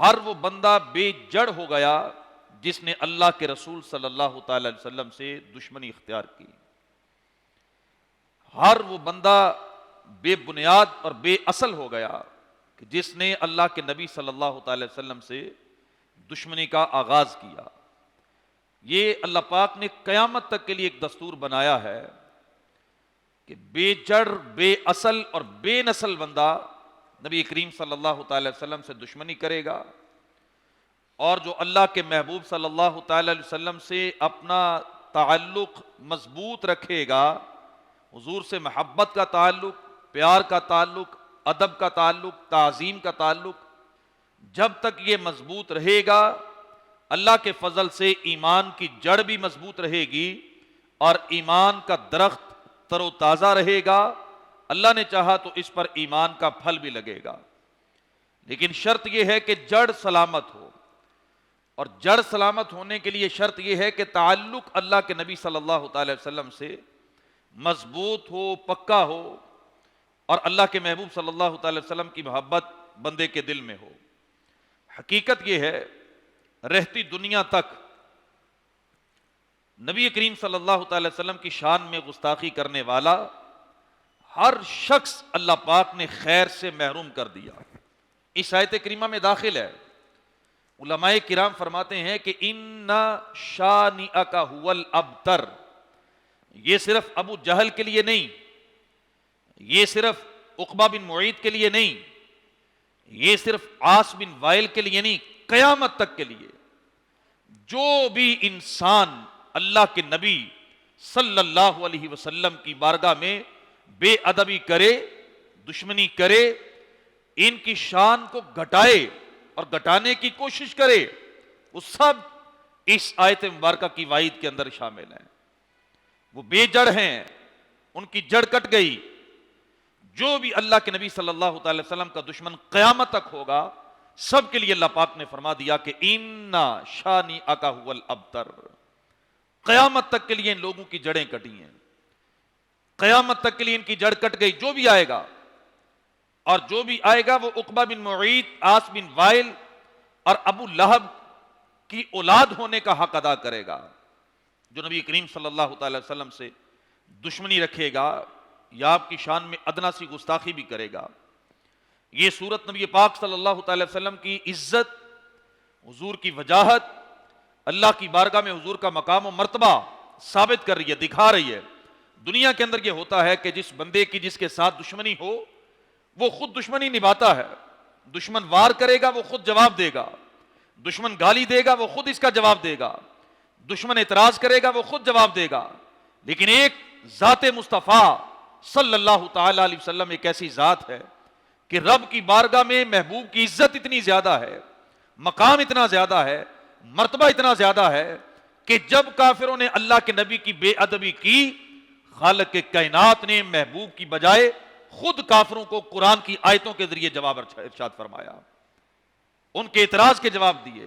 ہر وہ بندہ بے جڑ ہو گیا جس نے اللہ کے رسول صلی اللہ تعالی علیہ وسلم سے دشمنی اختیار کی. ہر وہ بندہ بے بنیاد اور بے اصل ہو گیا کہ جس نے اللہ کے نبی صلی اللہ تعالی وسلم سے دشمنی کا آغاز کیا. یہ اللہ پاک نے قیامت تک کے لیے ایک دستور بنایا ہے کہ بے جڑ، بے اصل اور بے نسل بندہ نبی کریم صلی اللہ تعالی وسلم سے دشمنی کرے گا، اور جو اللہ کے محبوب صلی اللہ تعالی علیہ وسلم سے اپنا تعلق مضبوط رکھے گا، حضور سے محبت کا تعلق، پیار کا تعلق، ادب کا تعلق، تعظیم کا تعلق، جب تک یہ مضبوط رہے گا اللہ کے فضل سے ایمان کی جڑ بھی مضبوط رہے گی اور ایمان کا درخت تر و تازہ رہے گا. اللہ نے چاہا تو اس پر ایمان کا پھل بھی لگے گا، لیکن شرط یہ ہے کہ جڑ سلامت ہو، اور جڑ سلامت ہونے کے لیے شرط یہ ہے کہ تعلق اللہ کے نبی صلی اللہ تعالی وسلم سے مضبوط ہو، پکا ہو، اور اللہ کے محبوب صلی اللہ تعالی وسلم کی محبت بندے کے دل میں ہو. حقیقت یہ ہے رہتی دنیا تک نبی کریم صلی اللہ تعالی وسلم کی شان میں گستاخی کرنے والا ہر شخص اللہ پاک نے خیر سے محروم کر دیا. اس آیت کریمہ میں داخل ہے. علماء کرام فرماتے ہیں کہ ان شانئک ھو الابتر، یہ صرف ابو جہل کے لیے نہیں، یہ صرف عقبہ بن معیط کے لیے نہیں، یہ صرف عاص بن وائل کے لیے نہیں، قیامت تک کے لیے جو بھی انسان اللہ کے نبی صلی اللہ علیہ وسلم کی بارگاہ میں بے ادبی کرے، دشمنی کرے، ان کی شان کو گھٹائے اور گھٹانے کی کوشش کرے، وہ سب اس آیت مبارکہ کی وعید کے اندر شامل ہیں. وہ بے جڑ ہیں، ان کی جڑ کٹ گئی. جو بھی اللہ کے نبی صلی اللہ تعالی وسلم کا دشمن قیامت تک ہوگا، سب کے لیے اللہ پاک نے فرما دیا کہ ان شانئک ھو الابتر. قیامت تک کے لیے ان لوگوں کی جڑیں کٹی ہیں، قیامت تک کے لیے ان کی جڑ کٹ گئی. جو بھی آئے گا، اور جو بھی آئے گا وہ عقبہ بن معیط، عاص بن وائل اور ابو لہب کی اولاد ہونے کا حق ادا کرے گا. جو نبی کریم صلی اللہ تعالی وسلم سے دشمنی رکھے گا یا آپ کی شان میں ادنا سی گستاخی بھی کرے گا. یہ صورت نبی پاک صلی اللہ تعالی وسلم کی عزت، حضور کی وجاہت، اللہ کی بارگاہ میں حضور کا مقام و مرتبہ ثابت کر رہی ہے، دکھا رہی ہے. دنیا کے اندر یہ ہوتا ہے کہ جس بندے کی جس کے ساتھ دشمنی ہو وہ خود دشمنی نبھاتا ہے. دشمن وار کرے گا وہ خود جواب دے گا، دشمن گالی دے گا وہ خود اس کا جواب دے گا، دشمن اعتراض کرے گا وہ خود جواب دے گا. لیکن ایک ذات مصطفیٰ صلی اللہ تعالی علیہ وسلم ایک ایسی ذات ہے کہ رب کی بارگاہ میں محبوب کی عزت اتنی زیادہ ہے، مقام اتنا زیادہ ہے، مرتبہ اتنا زیادہ ہے کہ جب کافروں نے اللہ کے نبی کی بے ادبی کی، خالق کائنات نے محبوب کی بجائے خود کافروں کو قرآن کی آیتوں کے ذریعے جواب ارشاد فرمایا. ان کے اعتراض کے جواب دیے،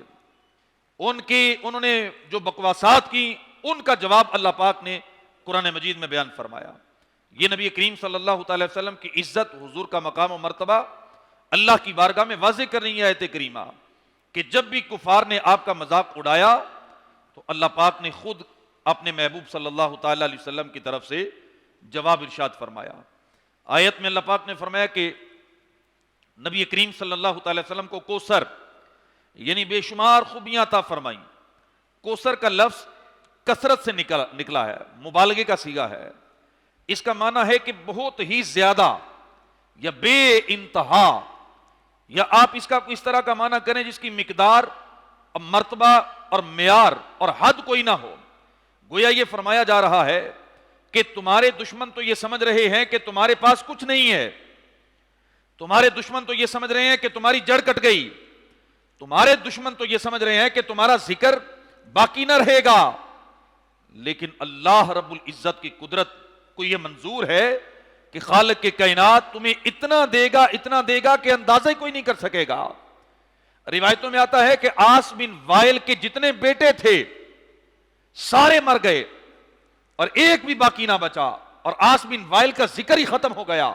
انہوں نے جو بکواسات کی ان کا جواب اللہ پاک نے قرآن مجید میں بیان فرمایا. یہ نبی کریم صلی اللہ تعالی وسلم کی عزت، حضور کا مقام و مرتبہ اللہ کی بارگاہ میں واضح کر رہی ہے آیت کریمہ کہ جب بھی کفار نے آپ کا مذاق اڑایا تو اللہ پاک نے خود اپنے محبوب صلی اللہ تعالی علیہ وسلم کی طرف سے جواب ارشاد فرمایا. آیت میں اللہ پاک نے فرمایا کہ نبی کریم صلی اللہ تعالی وسلم کو کوثر یعنی بے شمار خوبیاں عطا فرمائیں. کوثر کا لفظ کثرت سے نکلا ہے، مبالغے کا صیغہ ہے. اس کا معنی ہے کہ بہت ہی زیادہ یا بے انتہا، یا آپ اس کا اس طرح کا معنی کریں جس کی مقدار اور مرتبہ اور معیار اور حد کوئی نہ ہو. گویا یہ فرمایا جا رہا ہے کہ تمہارے دشمن تو یہ سمجھ رہے ہیں کہ تمہارے پاس کچھ نہیں ہے، تمہارے دشمن تو یہ سمجھ رہے ہیں کہ تمہاری جڑ کٹ گئی، تمہارے دشمن تو یہ سمجھ رہے ہیں کہ تمہارا ذکر باقی نہ رہے گا. لیکن اللہ رب العزت کی قدرت کو یہ منظور ہے کہ خالق کے کائنات تمہیں اتنا دے گا کہ اندازہ ہی کوئی نہیں کر سکے گا. روایتوں میں آتا ہے کہ عاص بن وائل کے جتنے بیٹے تھے سارے مر گئے اور ایک بھی باقی نہ بچا، اور عاص بن وائل کا ذکر ہی ختم ہو گیا،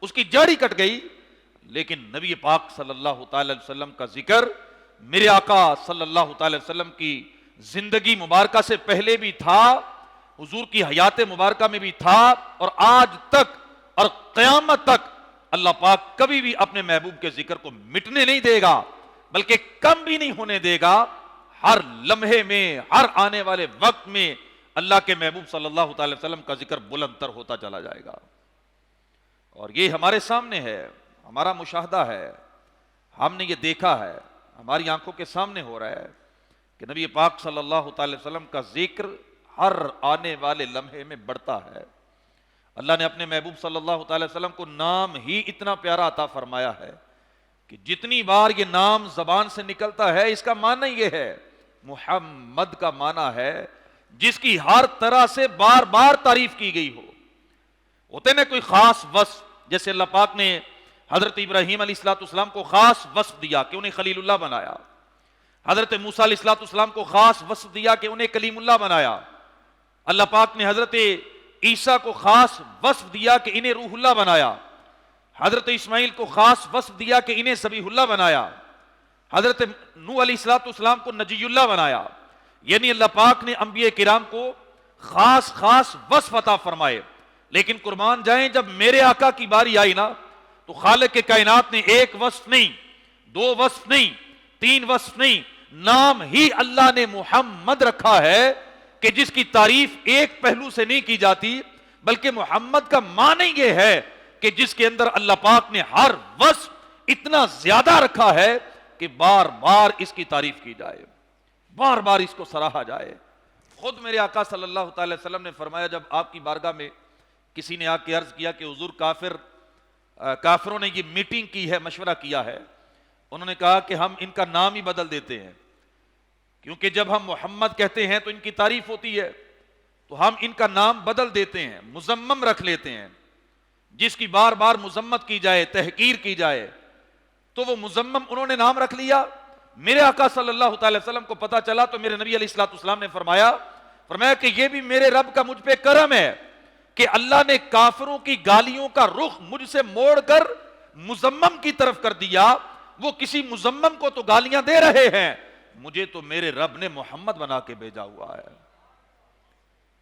اس کی جڑ ہی کٹ گئی. لیکن نبی پاک صلی اللہ تعالی علیہ وسلم کا ذکر میرے آقا صلی اللہ تعالی وسلم کی زندگی مبارکہ سے پہلے بھی تھا، حضور کی حیات مبارکہ میں بھی تھا، اور آج تک اور قیامت تک اللہ پاک کبھی بھی اپنے محبوب کے ذکر کو مٹنے نہیں دے گا، بلکہ کم بھی نہیں ہونے دے گا۔ ہر لمحے میں، ہر آنے والے وقت میں اللہ کے محبوب صلی اللہ تعالی وسلم کا ذکر بلند تر ہوتا چلا جائے گا۔ اور یہ ہمارے سامنے ہے، ہمارا مشاہدہ ہے، ہم نے یہ دیکھا ہے، ہماری آنکھوں کے سامنے ہو رہا ہے کہ نبی پاک صلی اللہ تعالی وسلم کا ذکر ہر آنے والے لمحے میں بڑھتا ہے۔ اللہ نے اپنے محبوب صلی اللہ تعالی وسلم کو نام ہی اتنا پیارا عطا فرمایا ہے کہ جتنی بار یہ نام زبان سے نکلتا ہے، اس کا معنی یہ ہے، محمد کا معنی ہے جس کی ہر طرح سے بار بار تعریف کی گئی ہو۔ ہوتے نا کوئی خاص وصف، جیسے اللہ پاک نے حضرت ابراہیم علیہ السلام کو خاص وصف دیا کہ انہیں خلیل اللہ بنایا، حضرت موسیٰ علیہ السلام کو خاص وصف دیا کہ انہیں کلیم اللہ بنایا، اللہ پاک نے حضرت عیسیٰ کو خاص وصف دیا کہ انہیں روح اللہ بنایا، حضرت اسماعیل کو خاص وصف دیا کہ انہیں ذبیح اللہ بنایا، حضرت نوح علیہ السلام کو نجی اللہ بنایا۔ یعنی اللہ پاک نے انبیاء کرام کو خاص خاص وصف عطا فرمائے، لیکن قربان جائیں جب میرے آقا کی باری آئی نا تو خالق کے کائنات نے ایک وصف نہیں، دو وصف نہیں، تین وصف نہیں، نام ہی اللہ نے محمد رکھا ہے کہ جس کی تعریف ایک پہلو سے نہیں کی جاتی، بلکہ محمد کا معنی یہ ہے کہ جس کے اندر اللہ پاک نے ہر وصف اتنا زیادہ رکھا ہے کہ بار بار اس کی تعریف کی جائے، بار بار اس کو سراہا جائے۔ خود میرے آقا صلی اللہ تعالی وسلم نے فرمایا، جب آپ کی بارگاہ میں کسی نے آ کے عرض کیا کہ حضور کافروں نے یہ میٹنگ کی ہے، مشورہ کیا ہے، انہوں نے کہا کہ ہم ان کا نام ہی بدل دیتے ہیں، کیونکہ جب ہم محمد کہتے ہیں تو ان کی تعریف ہوتی ہے، تو ہم ان کا نام بدل دیتے ہیں، مزمم رکھ لیتے ہیں، جس کی بار بار مذمت کی جائے، تحقیر کی جائے، تو وہ مزمم انہوں نے نام رکھ لیا۔ میرے آقا صلی اللہ تعالی وسلم کو پتا چلا تو میرے نبی علیہ السلام نے فرمایا کہ یہ بھی میرے رب کا مجھ پہ کرم ہے کہ اللہ نے کافروں کی گالیوں کا رخ مجھ سے موڑ کر مزمم کی طرف کر دیا۔ وہ کسی مزمم کو تو گالیاں دے رہے ہیں، مجھے تو میرے رب نے محمد بنا کے بھیجا ہوا ہے۔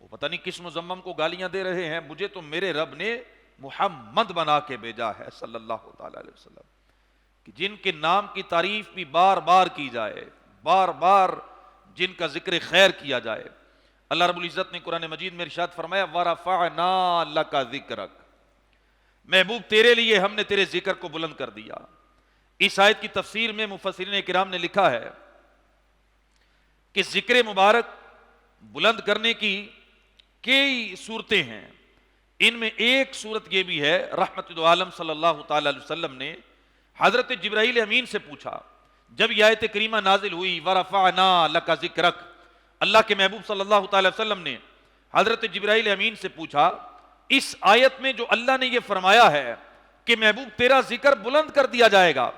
وہ پتہ نہیں کس مزمم کو گالیاں دے رہے ہیں، مجھے تو میرے رب نے محمد بنا کے بھیجا ہے صلی اللہ تعالی علیہ وسلم، کہ جن کے نام کی تعریف بھی بار بار کی جائے، بار بار جن کا ذکر خیر کیا جائے۔ اللہ رب العزت نے قرآن مجید میں ارشاد فرمایا وَرَفَعْنَا لَكَ ذِكْرَكَ، محبوب تیرے لیے ہم نے تیرے ذکر کو بلند کر دیا۔ اس آیت کی تفسیر میں مفسرین کرام نے لکھا ہے کہ ذکر مبارک بلند کرنے کی کئی صورتیں ہیں، ان میں ایک صورت یہ بھی ہے، رحمت دو عالم صلی اللہ تعالی علیہ وسلم نے حضرت جبرائیل امین سے پوچھا جب یہ آیت کریمہ نازل ہوئی وَرَفَعْنَا لَكَ ذِكْرَكَ، اللہ کے محبوب صلی اللہ تعالی وسلم نے حضرت جبرائیل امین سے پوچھا اس آیت میں جو اللہ نے یہ فرمایا ہے کہ محبوب تیرا ذکر بلند کر دیا جائے گا،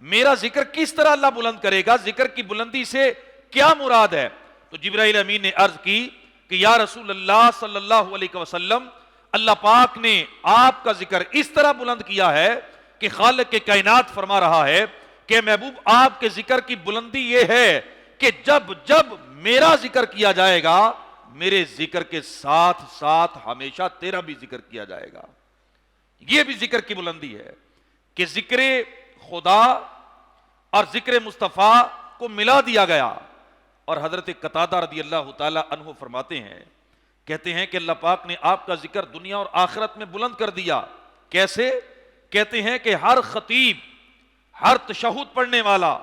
میرا ذکر کس طرح اللہ بلند کرے گا، ذکر کی بلندی سے کیا مراد ہے؟ تو جبرائیل امین نے عرض کی کہ یا رسول اللہ صلی اللہ علیہ وسلم، اللہ پاک نے آپ کا ذکر اس طرح بلند کیا ہے کہ خالق کے کائنات فرما رہا ہے کہ محبوب آپ کے ذکر کی بلندی یہ ہے کہ جب جب میرا ذکر کیا جائے گا، میرے ذکر کے ساتھ ساتھ ہمیشہ تیرا بھی ذکر کیا جائے گا۔ یہ بھی ذکر کی بلندی ہے کہ ذکر خدا اور ذکر مصطفیٰ کو ملا دیا گیا۔ اور حضرت قتادہ رضی اللہ تعالی عنہ فرماتے ہیں، کہتے ہیں کہ اللہ پاک نے آپ کا ذکر دنیا اور آخرت میں بلند کر دیا۔ کیسے؟ کہتے ہیں کہ ہر خطیب، ہر تشہد پڑھنے والا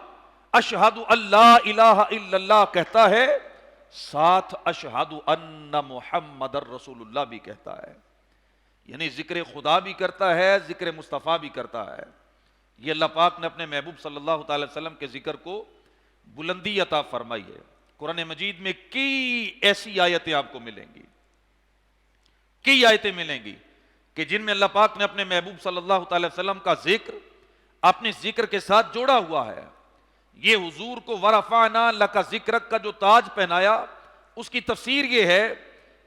اشہد اللہ الہ الا اللہ کہتا ہے، ساتھ اشہد ان محمد رسول اللہ بھی کہتا ہے، یعنی ذکر خدا بھی کرتا ہے، ذکر مصطفیٰ بھی کرتا ہے۔ یہ اللہ پاک نے اپنے محبوب صلی اللہ تعالی وسلم کے ذکر کو بلندی عطا فرمائی ہے۔ قرآن مجید میں کئی ایسی آیتیں آپ کو ملیں گی، کئی آیتیں ملیں گی کہ جن میں اللہ پاک نے اپنے محبوب صلی اللہ تعالی وسلم کا ذکر اپنے ذکر کے ساتھ جوڑا ہوا ہے۔ یہ حضور کو وَرَفَعْنَا لَكَ ذِكْرَكَ کا جو تاج پہنایا، اس کی تفسیر یہ ہے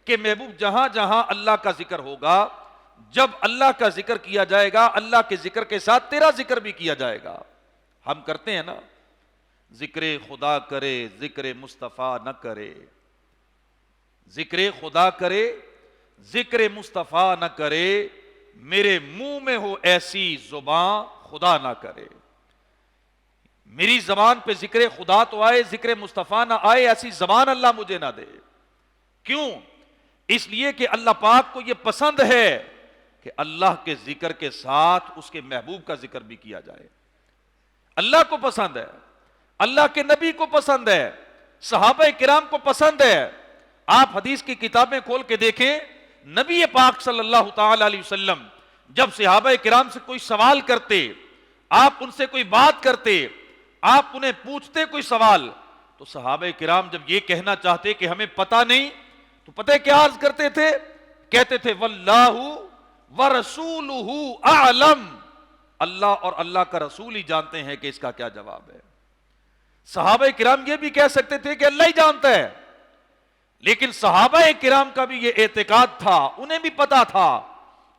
کہ محبوب جہاں جہاں اللہ کا ذکر ہوگا، جب اللہ کا ذکر کیا جائے گا، اللہ کے ذکر کے ساتھ تیرا ذکر بھی کیا جائے گا۔ ہم کرتے ہیں نا، ذکر خدا کرے ذکر مصطفیٰ نہ کرے، ذکر خدا کرے ذکر مصطفیٰ نہ کرے، میرے منہ میں ہو ایسی زبان خدا نہ کرے۔ میری زبان پہ ذکر خدا تو آئے، ذکر مصطفیٰ نہ آئے، ایسی زبان اللہ مجھے نہ دے۔ کیوں؟ اس لیے کہ اللہ پاک کو یہ پسند ہے کہ اللہ کے ذکر کے ساتھ اس کے محبوب کا ذکر بھی کیا جائے۔ اللہ کو پسند ہے، اللہ کے نبی کو پسند ہے، صحابہ کرام کو پسند ہے۔ آپ حدیث کی کتابیں کھول کے دیکھیں، نبی پاک صلی اللہ تعالی علیہ وسلم جب صحابہ کرام سے کوئی سوال کرتے، آپ ان سے کوئی بات کرتے، آپ انہیں پوچھتے کوئی سوال، تو صحابہ کرام جب یہ کہنا چاہتے کہ ہمیں پتہ نہیں، تو پتہ کیا عرض کرتے تھے؟ کہتے تھے واللہ ورسولہ اعلم، اللہ اور اللہ کا رسول ہی جانتے ہیں کہ اس کا کیا جواب ہے۔ صحابہ کرام یہ بھی کہہ سکتے تھے کہ اللہ ہی جانتا ہے، لیکن صحابہ کرام کا بھی یہ اعتقاد تھا، انہیں بھی پتا تھا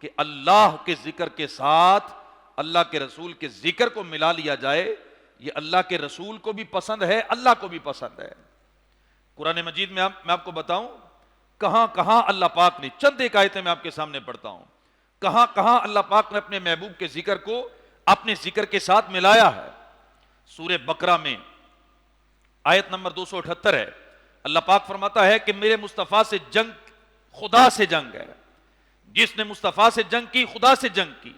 کہ اللہ کے ذکر کے ساتھ اللہ کے رسول کے ذکر کو ملا لیا جائے، یہ اللہ کے رسول کو بھی پسند ہے، اللہ کو بھی پسند ہے۔ قرآن مجید میں میں آپ کو بتاؤں کہاں کہاں اللہ پاک نے، چند ایک آیتیں میں آپ کے سامنے پڑھتا ہوں، کہاں کہاں اللہ پاک نے اپنے محبوب کے ذکر کو اپنے ذکر کے ساتھ ملایا ہے۔ سورہ بقرہ میں آیت نمبر 278 ہے، اللہ پاک فرماتا ہے کہ میرے مصطفیٰ سے جنگ خدا سے جنگ ہے، جس نے مصطفیٰ سے جنگ کی خدا سے جنگ کی۔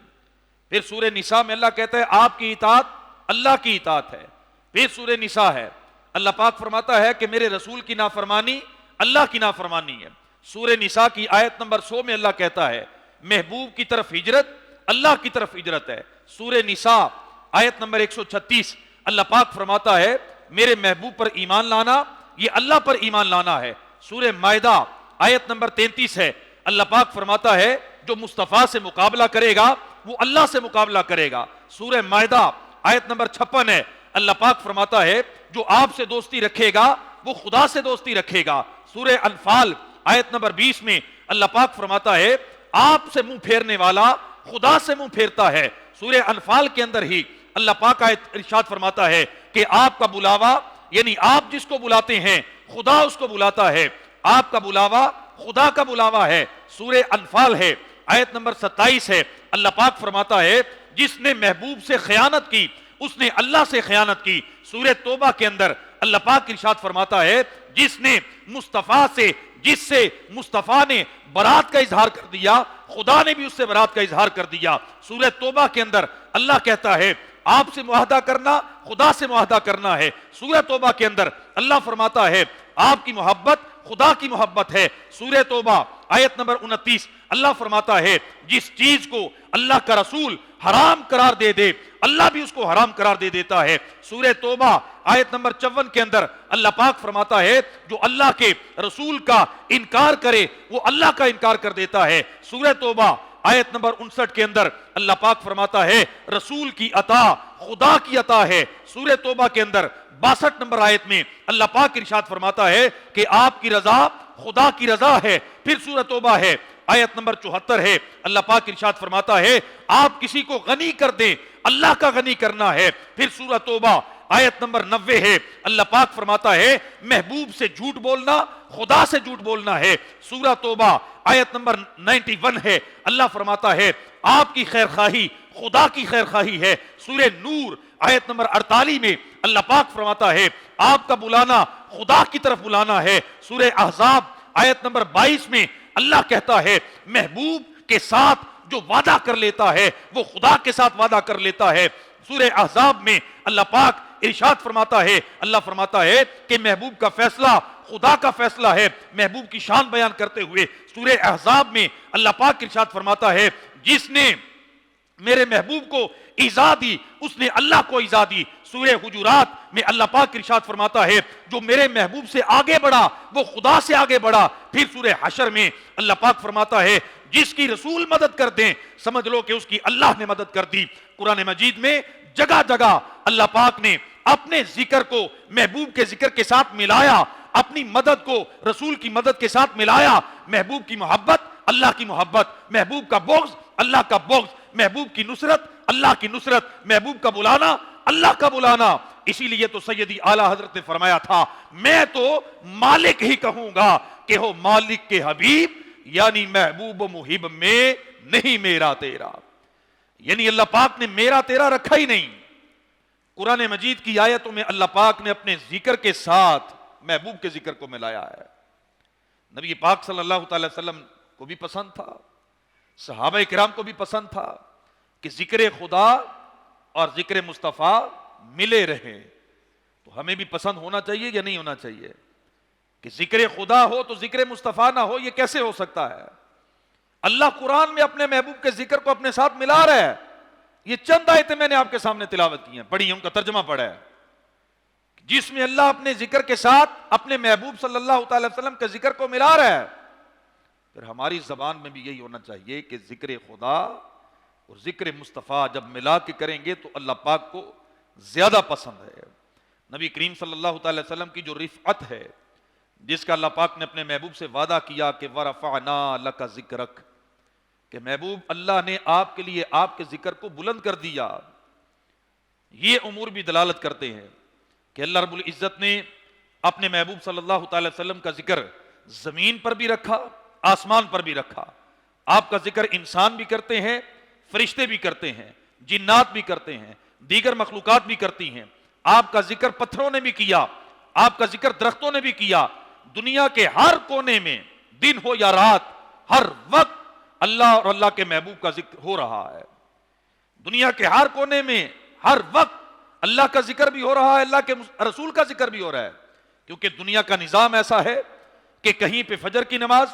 پھر سورہ نساء میں اللہ کہتا ہے آپ کی اطاعت اللہ کی اطاعت ہے۔ پھر سورہ نساء ہے، اللہ پاک فرماتا ہے کہ میرے رسول کی نافرمانی اللہ کی نافرمانی ہے۔ سورہ نساء کی آیت نمبر 100 میں اللہ کہتا ہے محبوب کی طرف ہجرت اللہ کی طرف ہجرت ہے۔ سورہ نساء آیت نمبر 136 اللہ پاک فرماتا ہے میرے محبوب پر ایمان لانا یہ اللہ پر ایمان لانا ہے۔ سورہ مائدہ آیت نمبر 33 ہے، اللہ پاک فرماتا ہے جو مصطفیٰ سے مقابلہ کرے گا وہ اللہ سے مقابلہ کرے گا۔ سورہ مائدہ آیت نمبر 56 ہے، اللہ پاک فرماتا ہے جو آپ سے دوستی رکھے گا وہ خدا سے دوستی رکھے گا۔ سورہ انفال آیت نمبر 20 میں اللہ پاک فرماتا ہے آپ سے منہ پھیرنے والا خدا سے منہ پھیرتا ہے۔ سورہ انفال کے اندر ہی اللہ پاک آیت ارشاد فرماتا ہے کہ آپ کا بلاوا یعنی آپ جس کو بلاتے ہیں خدا اس کو بلاتا ہے، آپ کا بلاوا خدا کا بلاوا ہے۔ سورہ انفال ہے آیت نمبر 27 ہے، اللہ پاک فرماتا ہے جس نے محبوب سے خیانت کی اس نے اللہ سے خیانت کی۔ سورہ توبہ کے اندر اللہ پاک ارشاد فرماتا ہے جس نے مصطفیٰ سے جس سے مصطفیٰ نے برات کا اظہار کر دیا خدا نے بھی اس سے برات کا اظہار کر دیا۔ سورہ توبہ کے اندر اللہ کہتا ہے آپ سے معاہدہ کرنا خدا سے معاہدہ کرنا ہے۔ سورہ توبہ کے اندر اللہ فرماتا ہے آپ کی محبت خدا کی محبت ہے۔ سورہ توبہ آیت نمبر 29 اللہ فرماتا ہے جس چیز کو اللہ کا رسول حرام قرار دے دے اللہ بھی اس کو حرام قرار دے دیتا ہے۔ سورہ توبہ آیت نمبر 54 کے اندر اللہ پاک فرماتا ہے جو اللہ کے رسول کا انکار کرے وہ اللہ کا انکار کر دیتا ہے۔ سورہ توبہ آیت نمبر 59 کے اندر اللہ پاک فرماتا ہے رسول کی عطا خدا کی عطا ہے۔ سورہ توبہ کے اندر 62 نمبر آیت میں اللہ پاک ارشاد فرماتا ہے کہ آپ کی رضا خدا کی رضا ہے۔ پھر سورہ توبہ ہے آیت نمبر 74 ہے، اللہ پاک ارشاد فرماتا ہے آپ کسی کو غنی کر دیں اللہ کا غنی کرنا ہے۔ پھر سورہ توبہ آیت نمبر 90 ہے، اللہ پاک فرماتا ہے محبوب سے جھوٹ بولنا خدا سے جھوٹ بولنا ہے۔ سورہ توبہ آیت نمبر 91 ہے، اللہ فرماتا ہے آپ کی خیر خواہی خدا کی خیر خواہی ہے۔ سورہ نور آیت نمبر 48 میں اللہ پاک فرماتا ہے آپ کا بلانا خدا کی طرف بلانا ہے۔ سورہ احزاب آیت نمبر 22 میں اللہ کہتا ہے محبوب کے ساتھ جو وعدہ کر لیتا ہے وہ خدا کے ساتھ وعدہ کر لیتا ہے۔ سورہ احزاب میں اللہ پاک ارشاد فرماتا ہے اللہ فرماتا ہے کہ محبوب کا فیصلہ خدا کا فیصلہ ہے۔ محبوب کی شان بیان کرتے ہوئے سورہ احزاب میں اللہ پاک ارشاد فرماتا ہے جس نے میرے محبوب کو ایذا دی اس نے اللہ کو ایذا دی۔ سورہ حجرات میں اللہ پاک ارشاد فرماتا ہے جو میرے محبوب سے آگے بڑھا وہ خدا سے آگے بڑھا۔ پھر سورہ حشر میں اللہ پاک فرماتا ہے جس کی رسول مدد کر دیں سمجھ لو کہ اس کی اللہ نے مدد کر دی۔ قرآن مجید میں جگہ جگہ اللہ پاک نے اپنے ذکر کو محبوب کے ذکر کے ساتھ ملایا، اپنی مدد کو رسول کی مدد کے ساتھ ملایا۔ محبوب کی محبت اللہ کی محبت، محبوب کا بغض اللہ کا بغض، محبوب کی نصرت اللہ کی نصرت، محبوب کا بلانا اللہ کا بلانا۔ اسی لیے تو سیدی اعلی حضرت نے فرمایا تھا میں تو مالک ہی کہوں گا کہ ہو مالک کے حبیب، یعنی محبوب و محب میں نہیں میرا تیرا، یعنی اللہ پاک نے میرا تیرا رکھا ہی نہیں۔ قرآن مجید کی آیتوں میں اللہ پاک نے اپنے ذکر کے ساتھ محبوب کے ذکر کو ملایا ہے۔ نبی پاک صلی اللہ تعالی وسلم کو بھی پسند تھا، صحابہ کرام کو بھی پسند تھا کہ ذکر خدا اور ذکر مصطفیٰ ملے رہیں۔ تو ہمیں بھی پسند ہونا چاہیے یا نہیں ہونا چاہیے کہ ذکر خدا ہو تو ذکر مصطفیٰ نہ ہو؟ یہ کیسے ہو سکتا ہے؟ اللہ قرآن میں اپنے محبوب کے ذکر کو اپنے ساتھ ملا رہا ہے۔ یہ چند آیتیں میں نے آپ کے سامنے تلاوت کی ہیں، پڑھی ہیں، ان کا ترجمہ پڑھا ہے، جس میں اللہ اپنے ذکر کے ساتھ اپنے محبوب صلی اللہ تعالی وسلم کے ذکر کو ملا رہا ہے۔ پھر ہماری زبان میں بھی یہی ہونا چاہیے کہ ذکر خدا اور ذکر مصطفیٰ جب ملا کے کریں گے تو اللہ پاک کو زیادہ پسند ہے۔ نبی کریم صلی اللہ تعالی وسلم کی جو رفعت ہے، جس کا اللہ پاک نے اپنے محبوب سے وعدہ کیا کہ وَرَفَعْنَا لَكَ ذِكْرَكَ، کہ محبوب اللہ نے آپ کے لیے آپ کے ذکر کو بلند کر دیا، یہ امور بھی دلالت کرتے ہیں کہ اللہ رب العزت نے اپنے محبوب صلی اللہ تعالی وسلم کا ذکر زمین پر بھی رکھا، آسمان پر بھی رکھا۔ آپ کا ذکر انسان بھی کرتے ہیں، فرشتے بھی کرتے ہیں، جنات بھی کرتے ہیں، دیگر مخلوقات بھی کرتی ہیں۔ آپ کا ذکر پتھروں نے بھی کیا، آپ کا ذکر درختوں نے بھی کیا۔ دنیا کے ہر کونے میں دن ہو یا رات، ہر وقت اللہ اور اللہ کے محبوب کا ذکر ہو رہا ہے۔ دنیا کے ہر کونے میں ہر وقت اللہ کا ذکر بھی ہو رہا ہے، اللہ کے رسول کا ذکر بھی ہو رہا ہے، کیونکہ دنیا کا نظام ایسا ہے کہ کہیں پہ فجر کی نماز،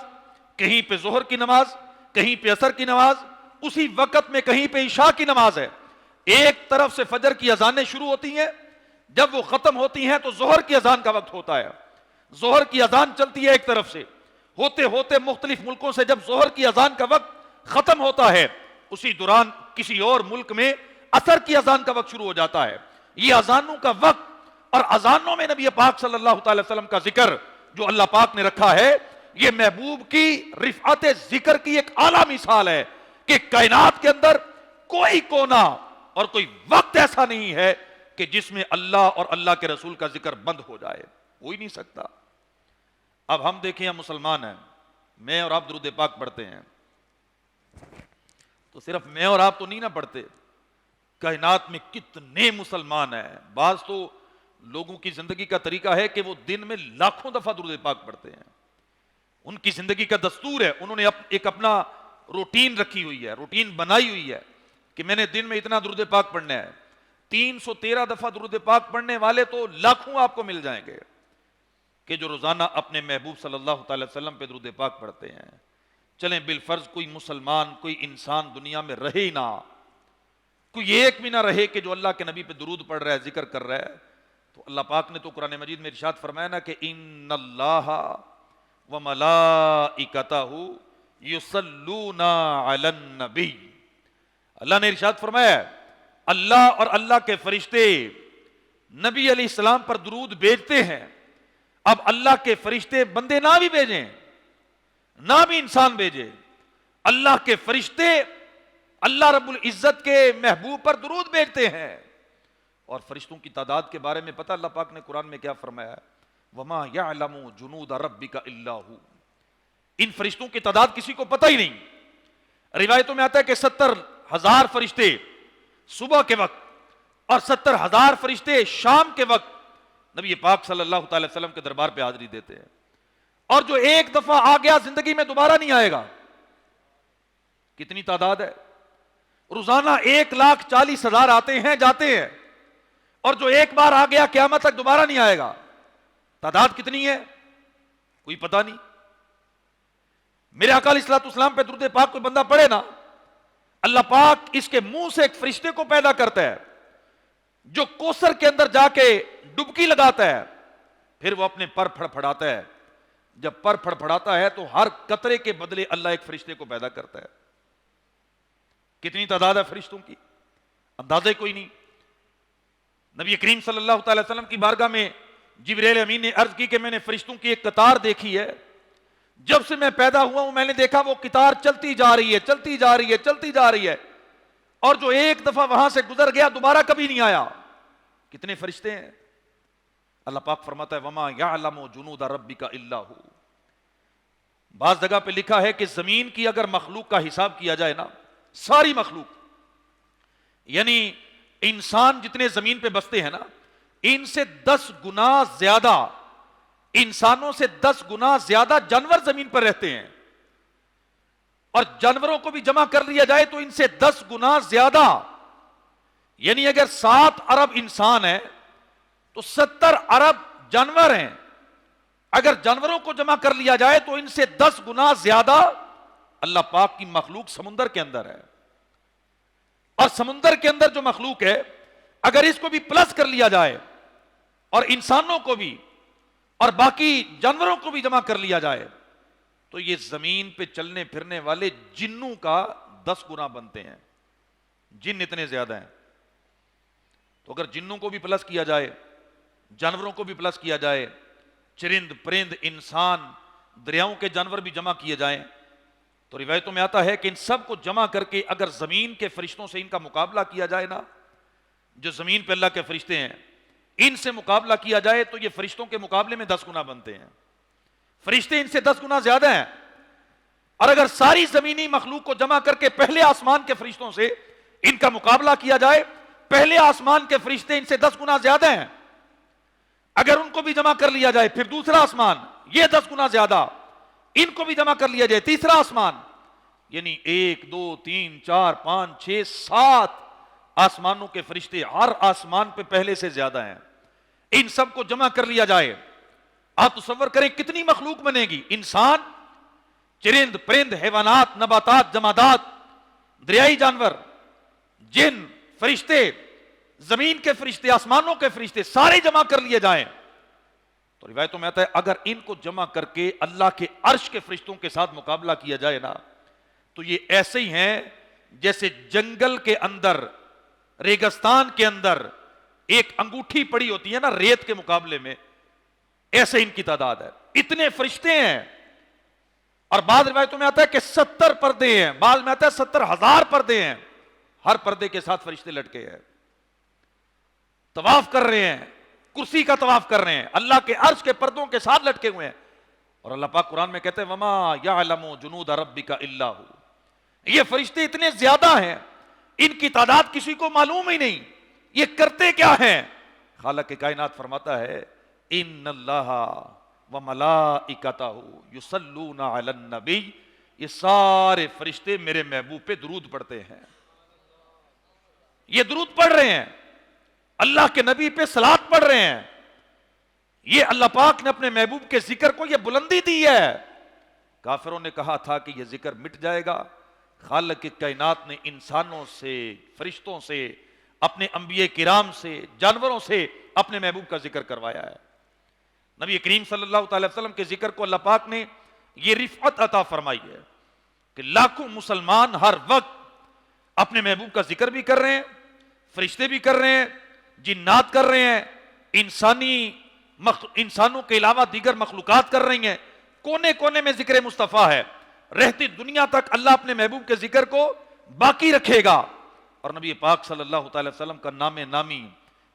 کہیں پہ ظہر کی نماز، کہیں پہ عصر کی نماز، اسی وقت میں کہیں پہ عشاء کی نماز ہے۔ ایک طرف سے فجر کی اذانیں شروع ہوتی ہیں، جب وہ ختم ہوتی ہیں تو ظہر کی اذان کا وقت ہوتا ہے۔ ظہر کی اذان چلتی ہے ایک طرف سے، ہوتے ہوتے مختلف ملکوں سے جب ظہر کی اذان کا وقت ختم ہوتا ہے، اسی دوران کسی اور ملک میں عصر کی اذان کا وقت شروع ہو جاتا ہے۔ یہ اذانوں کا وقت اور اذانوں میں نبی پاک صلی اللہ تعالی وسلم کا ذکر جو اللہ پاک نے رکھا ہے، یہ محبوب کی رفعت ذکر کی ایک اعلیٰ مثال ہے کہ کائنات کے اندر کوئی کونا اور کوئی وقت ایسا نہیں ہے کہ جس میں اللہ اور اللہ کے رسول کا ذکر بند ہو جائے، ہو ہی نہیں سکتا۔ اب ہم دیکھیں، ہم مسلمان ہیں، میں اور آپ درود پاک پڑھتے ہیں، تو صرف میں اور آپ تو نہیں نہ پڑھتے، کائنات میں کتنے مسلمان ہیں۔ بعض تو لوگوں کی زندگی کا طریقہ ہے کہ وہ دن میں لاکھوں دفعہ درود پاک پڑھتے ہیں، ان کی زندگی کا دستور ہے، انہوں نے ایک اپنا روٹین رکھی ہوئی ہے، روٹین بنائی ہوئی ہے کہ میں نے دن میں اتنا درود پاک پڑھنا ہے۔ 313 دفعہ درود پاک پڑھنے والے تو لاکھوں آپ کو مل جائیں گے کہ جو روزانہ اپنے محبوب صلی اللہ تعالی وسلم پہ درود پاک پڑھتے ہیں۔ چلیں بالفرض کوئی مسلمان، کوئی انسان دنیا میں رہے ہی نہ، کوئی ایک بھی نہ رہے کہ جو اللہ کے نبی پہ درود پڑھ رہا ہے، ذکر کر رہا ہے، تو اللہ پاک نے تو قرآن مجید میں ارشاد فرمایا نا کہ ان اللہ وملائکتہ یصلون علی النبی، اللہ نے ارشاد فرمایا اللہ اور اللہ کے فرشتے نبی علیہ السلام پر درود بھیجتے ہیں۔ اب اللہ کے فرشتے بندے نہ بھی بھیجیں، نہ بھی انسان بھیجے، اللہ کے فرشتے اللہ رب العزت کے محبوب پر درود بھیجتے ہیں۔ اور فرشتوں کی تعداد کے بارے میں پتہ اللہ پاک نے قرآن میں کیا فرمایا ہے؟ وما یعلم جنود ربک الا ہو، ان فرشتوں کی تعداد کسی کو پتہ ہی نہیں۔ روایتوں میں آتا ہے کہ 70,000 فرشتے صبح کے وقت اور 70,000 فرشتے شام کے وقت نبی پاک صلی اللہ تعالی وسلم کے دربار پہ حاضری دیتے ہیں، اور جو ایک دفعہ آ گیا زندگی میں دوبارہ نہیں آئے گا۔ کتنی تعداد ہے؟ روزانہ 1,40,000 آتے ہیں جاتے ہیں، اور جو ایک بار آ گیا قیامت تک دوبارہ نہیں آئے گا۔ تعداد کتنی ہے کوئی پتہ نہیں۔ میرے آقا علیہ الصلوۃ والسلام پہ درود پاک کوئی بندہ پڑھے نا، اللہ پاک اس کے منہ سے ایک فرشتے کو پیدا کرتا ہے جو کوثر کے اندر جا کے ڈبکی لگاتا ہے، پھر وہ اپنے پر پھڑپھڑاتا ہے۔ جب پر پھڑپھڑاتا ہے تو ہر قطرے کے بدلے اللہ ایک فرشتے کو پیدا کرتا ہے۔ کتنی تعداد ہے فرشتوں کی، اندازہ کوئی نہیں۔ نبی کریم صلی اللہ تعالی وسلم کی بارگاہ میں جبرائیل امین نے عرض کی کہ میں نے فرشتوں کی ایک قطار دیکھی ہے، جب سے میں پیدا ہوا ہوں میں نے دیکھا وہ قطار چلتی جا رہی ہے، چلتی جا رہی ہے، چلتی جا رہی ہے، اور جو ایک دفعہ وہاں سے گزر گیا دوبارہ کبھی نہیں آیا۔ کتنے فرشتے ہیں؟ اللہ پاک فرماتا ہے وما یعلم جنود ربک الا ہو. بعض جگہ پہ لکھا ہے کہ زمین کی اگر مخلوق کا حساب کیا جائے نا، ساری مخلوق، یعنی انسان جتنے زمین پہ بستے ہیں نا، ان سے 10 گنا زیادہ، انسانوں سے 10 گنا زیادہ جانور زمین پر رہتے ہیں. اور جانوروں کو بھی جمع کر لیا جائے تو ان سے 10 گنا زیادہ، یعنی اگر 7 ارب انسان ہیں تو 70 ارب جانور ہیں. اگر جانوروں کو جمع کر لیا جائے تو ان سے 10 گنا زیادہ اللہ پاک کی مخلوق سمندر کے اندر ہے. اور سمندر کے اندر جو مخلوق ہے، اگر اس کو بھی پلس کر لیا جائے اور انسانوں کو بھی اور باقی جانوروں کو بھی جمع کر لیا جائے تو یہ زمین پہ چلنے پھرنے والے جنوں کا 10 گنا بنتے ہیں. جن اتنے زیادہ ہیں. تو اگر جنوں کو بھی پلس کیا جائے، جانوروں کو بھی پلس کیا جائے، چرند پرند انسان دریاؤں کے جانور بھی جمع کیے جائیں، تو روایتوں میں آتا ہے کہ ان سب کو جمع کر کے اگر زمین کے فرشتوں سے ان کا مقابلہ کیا جائے نا، جو زمین پہ اللہ کے فرشتے ہیں ان سے مقابلہ کیا جائے تو یہ فرشتوں کے مقابلے میں 10 گنا بنتے ہیں. فرشتے ان سے 10 گنا زیادہ ہیں. اور اگر ساری زمینی مخلوق کو جمع کر کے پہلے آسمان کے فرشتوں سے ان کا مقابلہ کیا جائے، پہلے آسمان کے فرشتے ان سے 10 گنا زیادہ ہیں. اگر ان کو بھی جمع کر لیا جائے، پھر دوسرا آسمان یہ 10 گنا زیادہ، ان کو بھی جمع کر لیا جائے، تیسرا آسمان، یعنی 1 2 3 4 5 6 7 آسمانوں کے فرشتے ہر آسمان پہ پہلے سے زیادہ ہیں. ان سب کو جمع کر لیا جائے، آپ تصور کریں کتنی مخلوق بنے گی. انسان، چرند پرند، حیوانات، نباتات، جمادات، دریائی جانور، جن، فرشتے، زمین کے فرشتے، آسمانوں کے فرشتے سارے جمع کر لیے جائیں تو روایتوں میں آتا ہے اگر ان کو جمع کر کے اللہ کے عرش کے فرشتوں کے ساتھ مقابلہ کیا جائے نا تو یہ ایسے ہی ہیں جیسے جنگل کے اندر، ریگستان کے اندر ایک انگوٹھی پڑی ہوتی ہے نا ریت کے مقابلے میں، ایسے ان کی تعداد ہے. اتنے فرشتے ہیں. اور بعض روایتوں میں آتا ہے کہ 70 پردے ہیں، بعض میں آتا ہے 70,000 پردے ہیں. ہر پردے کے ساتھ فرشتے لٹکے ہیں، طواف کر رہے ہیں، کرسی کا طواف کر رہے ہیں، اللہ کے عرش کے پردوں کے ساتھ لٹکے ہوئے ہیں. اور اللہ پاک قرآن میں کہتے ہیں وما یعلم جنود ربک الا ہو. یہ فرشتے اتنے زیادہ ہیں، ان کی تعداد کسی کو معلوم ہی نہیں. یہ کرتے کیا ہیں؟ خالق کائنات فرماتا ہے ان اللہ وملائکتہ یصلون علی النبی. یہ سارے فرشتے میرے محبوب پہ درود پڑھتے ہیں. یہ درود پڑھ رہے ہیں، اللہ کے نبی پہ صلوات پڑھ رہے ہیں. یہ اللہ پاک نے اپنے محبوب کے ذکر کو یہ بلندی دی ہے. کافروں نے کہا تھا کہ یہ ذکر مٹ جائے گا. خالق کائنات نے انسانوں سے، فرشتوں سے، اپنے انبیاء کرام سے، جانوروں سے اپنے محبوب کا ذکر کروایا ہے. نبی کریم صلی اللہ تعالی وسلم کے ذکر کو اللہ پاک نے یہ رفعت عطا فرمائی ہے کہ لاکھوں مسلمان ہر وقت اپنے محبوب کا ذکر بھی کر رہے ہیں، فرشتے بھی کر رہے ہیں، جنات کر رہے ہیں، انسانوں کے علاوہ دیگر مخلوقات کر رہی ہیں. کونے کونے میں ذکر مصطفیٰ ہے. رہتی دنیا تک اللہ اپنے محبوب کے ذکر کو باقی رکھے گا. اور نبی پاک صلی اللہ تعالی وسلم کا نام نامی،